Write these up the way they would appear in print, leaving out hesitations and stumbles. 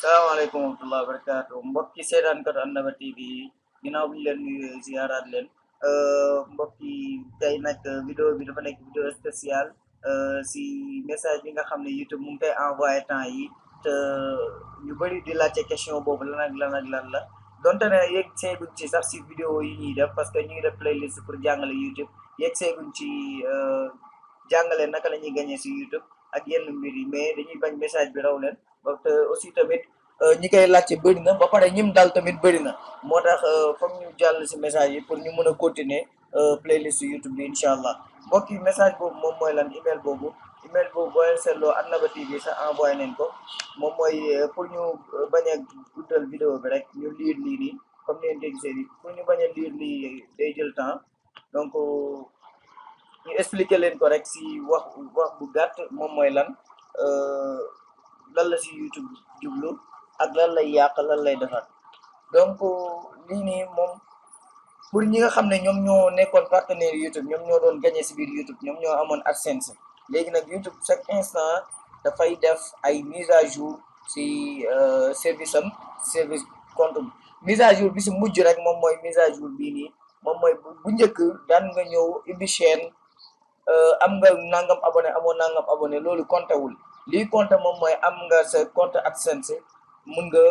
salaamaaleykum wa rahmatulah barakaatu mbokki seetaankat Annaba TV ginnaaw bi ñu leen nuyu ziaraat leen mbokki tey nag vidéo bi dafa nekk vidéo spéciale si message bi nga xam ne YouTube mu ngi koy envoyé temps yi te ñu bëri di laajte question boobu lan ak lan ak lan la donte ne yegg seeguñ ci sax si vidéo yi ñuy def parce que ñu ngi def playlist pour jàngale YouTube yegg seeguñ ci jàngale naka la ñuy gagné si YouTube ak yenn mbir yi mais dañuy bañ message bi raw leen. te aussi tamit ñi koy laajte bëri na ba pare ñim dal tamit bëri na moo tax foog ñu jàll si message yi pour ñu mën a continuer playlist YouTube bi incha allah mbokk yi message boobu moom mooy lan email boobu boo leen seetloo Annaba TV sax envoyé nañ ko moom mooy pour ñu bañ a guddal vidéo bi rek ñu lire lii nii comme ni ngeen ko gisee nii pour ñu bañ a lire lii day jël temps donc ñu expliquer leen ko rek si wax bu gàtt moom mooy lan la si YouTube jublu ak lan lay yàq lan lay defar donc lii nii moom pour ñi nga xam ne ñoom ñoo nekkoon partenaire YouTube ñoom ñoo doon gagné si biir YouTube ñoom ñoo amoon AdSense léegi nag YouTube chaque instant dafay def ay mise à jour si service compte mise à jour bi si mujj rek moom mooy mise à jour bii nii moom mooy bu njëkk daan nga ñëw ibbi chaîne am nga nangam abonné amoo nangam abonné loolu compté wul lii compté moom mooy am nga sa compte AdSense mun nga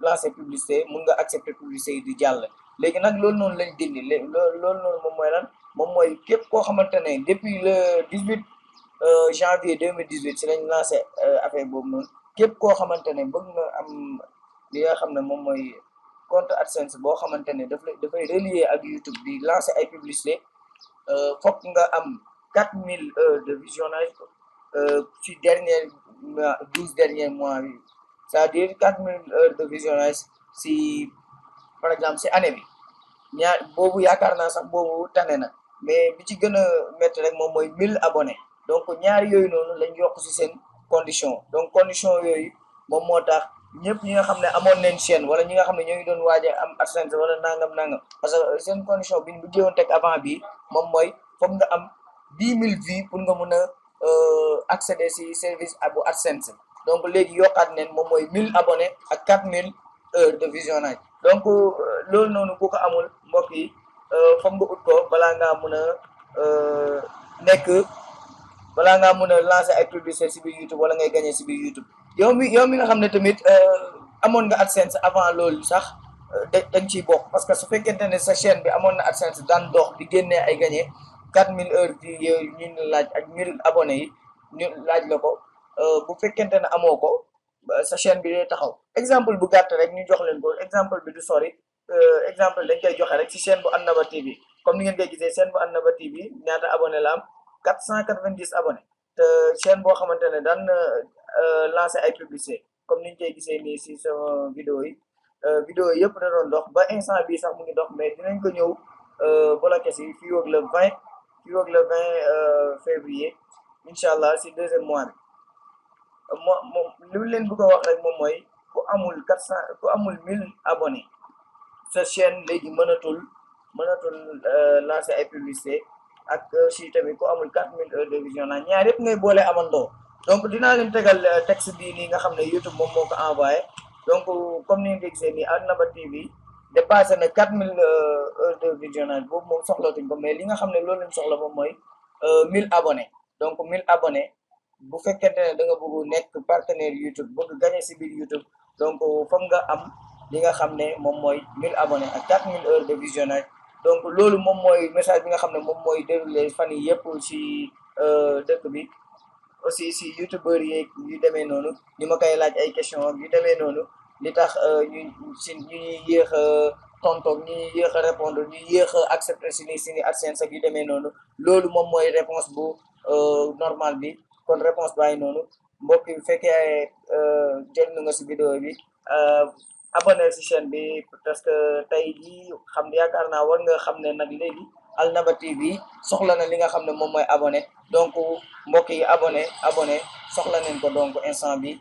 lancer publicité mun nga accepter publicité yi di jàll léegi nag loolu noonu lañ dindi loolu noonu moom mooy lan moom mooy képp koo xamante ne depuis le 18 janvier 2018 si lañ lancé affaire boobu noonu képp koo xamante ne bëgg nga am li nga xam ne moom mooy compte AdSense boo xamante ne dafay relier ak YouTube di lancer ay publicité fokk nga am 4000 heures de visionnage ci dernier 12 derniers mois bi c'est-à-dire 4000 heures de visionnage si par exemple si année bi boobu yaakaar naa sax boobu tane na mais bi ci gën a métti rek moom mooy 1000 abonnés donc ñaari yooyu noonu lañ yokk si seen condition donc condition yooyu moom moo tax ñëpp ñi nga xam ne amoon nañ chaîne wala ñi nga xam ne ñoo ngi doon waaj a am AdSense wala nangam parce que seen condition bi ñu jéewoon teg avant bi moom mooy foog nga am 10 000 vues pour nga mun a accéder si service bu AdSense donc léegi yokkaat neen moom mooy 1000 abonnés ak 4000 heures de visionnage donc loolu noonu ku ko amul mbokk yi foog nga ut ko balaa ngaa mun a balaa ngaa mun a lancer ay publicité si biir YouTube wala ngay gagner si biir YouTube yow mi nga xam ne tamit amoon nga AdSense avant loolu sax dañ ciy bokk parce que su fekkente ne sa chaîne bi amoon na AdSense daan dox di génnee ay gagné 4000 heures bi yooyu ñu laaj ak 1000 abonnés yi ñu laaj la ko bu fekkente ne amoo ko sa chaîne bi day taxaw exemple bu gàtt rek ñu jox leen ko exemple bi du sori exemple dañ koy joxe rek si chaîne bu Annaba TV comme ni ngeen koy gisee chaîne bu Annaba TV ñaata abonné la am 490 abonnés te chaîne boo xamante ne daan lancé ay publicité comme ni ñu koy gisee nii si sama vidéo yi yëpp da doon dox ba instant bii sax mu ngi dox mais dinañ ko ñëw bloqué si fii ak le 20 février incha allah si deuxième mois bi moom li mu leen bëgg a wax rek moom mooy ku amul 1000 abonnés sa chaîne léegi mënatul lancer ay publicité ak si tamit ku amul 4000 heures de visionnage ñaar yëpp ngay boole amandoo donc dinaa leen tegal texte bii nii nga xam ne YouTube moom moo ko envoyé donc comme ni ngeen ko gisee nii Annaba TV dépassé na 4000 heures de visionnage boobu moom soxlatuñ ko mais li nga xam ne loolu lañ soxla moom mooy 1000 abonnés donc 1000 abonnés bu fekkente ne da nga bëgg nekk partenaire YouTube bëgg gagné si biir YouTube donc foog nga am li nga xam ne moom mooy 1000 abonnés ak 4000 heures de visionnage donc loolu moom mooy message bi nga xam ne moom mooy déroulé fan yi yëpp si dëkk bi aussi si youtubeur yeeg yu demee noonu ñu ma koy laaj ay question yu demee noonu li tax ñu ñuy yéex a tontoog ñu ñuy yéex a répondre ñu yéex a accepter suñu AdSense ak yu demee noonu loolu moom mooy réponse bu normal bi kon réponse bàyyi noonu mbokk yi bu fekkee jël na nga si vidéo bi abonné si chaîne bi parce que tey jii yaakaar naa war nga xam ne nag léegi Annaba TV soxla na li nga xam ne moom mooy abonné donc mbokk yi abonné soxla nañ ko donc instant bi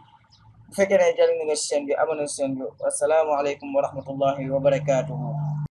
bu fekkee ne jël na nga si chaîne bi abonné si chaîne bi asalaamaaleykum wa rahmatullahi wa barakaatuhu